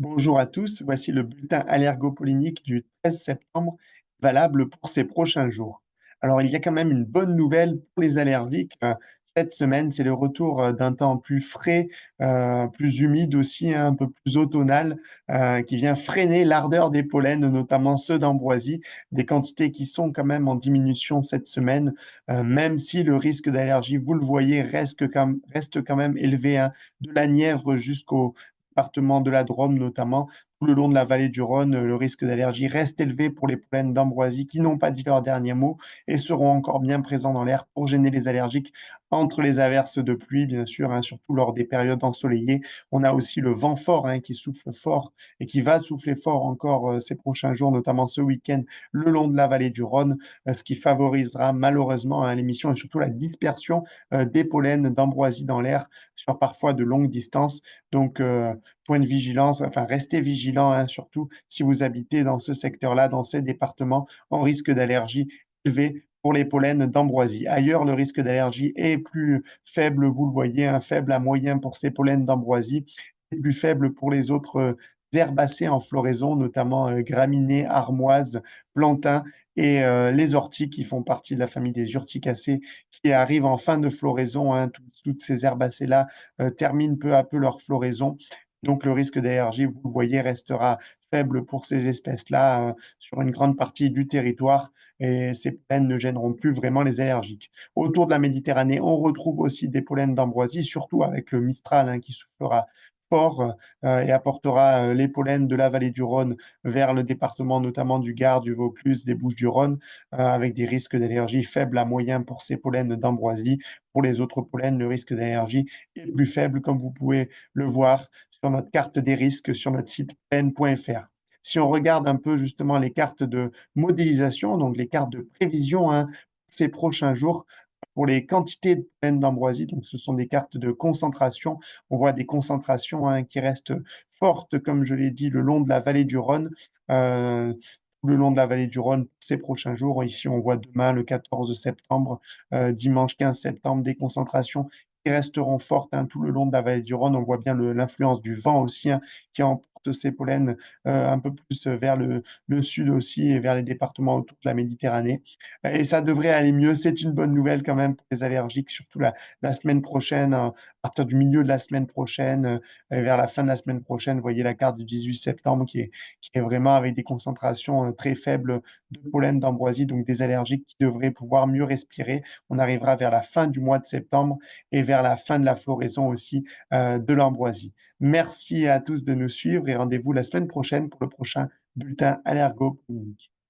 Bonjour à tous, voici le bulletin allergopollinique du 13 septembre, valable pour ces prochains jours. Alors, il y a quand même une bonne nouvelle pour les allergiques. Cette semaine, c'est le retour d'un temps plus frais, plus humide aussi, hein, un peu plus automnal, qui vient freiner l'ardeur des pollens, notamment ceux d'ambroisie, des quantités qui sont quand même en diminution cette semaine, même si le risque d'allergie, vous le voyez, reste quand même élevé, hein, de la Nièvre jusqu'au département de la Drôme notamment, tout le long de la vallée du Rhône, le risque d'allergie reste élevé pour les pollens d'ambroisie qui n'ont pas dit leur dernier mot et seront encore bien présents dans l'air pour gêner les allergiques entre les averses de pluie, bien sûr, hein, surtout lors des périodes ensoleillées. On a aussi le vent fort, hein, qui souffle fort et qui va souffler fort encore ces prochains jours, notamment ce week-end, le long de la vallée du Rhône, ce qui favorisera malheureusement, hein, l'émission et surtout la dispersion des pollens d'ambroisie dans l'air sur parfois de longues distances. Donc, point de vigilance, enfin, restez vigilants, hein, surtout si vous habitez dans ce secteur-là, dans ces départements, en risque d'allergie élevé pour les pollens d'ambroisie. Ailleurs, le risque d'allergie est plus faible, vous le voyez, un faible à moyen pour ces pollens d'ambroisie, et plus faible pour les autres herbacées en floraison, notamment graminées, armoises, plantains et les orties qui font partie de la famille des urticacées qui arrivent en fin de floraison, hein, toutes ces herbacées-là terminent peu à peu leur floraison. Donc le risque d'allergie, vous le voyez, restera faible pour ces espèces-là sur une grande partie du territoire et ces pollens ne gêneront plus vraiment les allergiques. Autour de la Méditerranée, on retrouve aussi des pollens d'ambroisie, surtout avec le Mistral, hein, qui soufflera fort et apportera les pollens de la vallée du Rhône vers le département notamment du Gard, du Vaucluse, des Bouches-du-Rhône, avec des risques d'allergie faibles à moyens pour ces pollens d'ambroisie. Pour les autres pollens, le risque d'allergie est plus faible, comme vous pouvez le voir sur notre carte des risques sur notre site pen.fr. Si on regarde un peu justement les cartes de modélisation, donc les cartes de prévision, hein, ces prochains jours, pour les quantités de pollen d'ambroisie, donc ce sont des cartes de concentration. On voit des concentrations, hein, qui restent fortes, comme je l'ai dit, le long de la vallée du Rhône. Euh, tout le long de la vallée du Rhône ces prochains jours. Ici, on voit demain, le 14 septembre, dimanche 15 septembre, des concentrations qui resteront fortes, hein, tout le long de la vallée du Rhône. On voit bien l'influence du vent aussi, hein, qui emporte ces pollens un peu plus vers le sud aussi et vers les départements autour de la Méditerranée. Et ça devrait aller mieux. C'est une bonne nouvelle quand même pour les allergiques, surtout la semaine prochaine, à partir du milieu de la semaine prochaine, et vers la fin de la semaine prochaine. Vous voyez la carte du 18 septembre qui est vraiment avec des concentrations très faibles de pollen d'ambroisie, donc des allergiques qui devraient pouvoir mieux respirer. On arrivera vers la fin du mois de septembre et vers la fin de la floraison aussi de l'ambroisie. Merci à tous de nous suivre et rendez-vous la semaine prochaine pour le prochain bulletin allergo.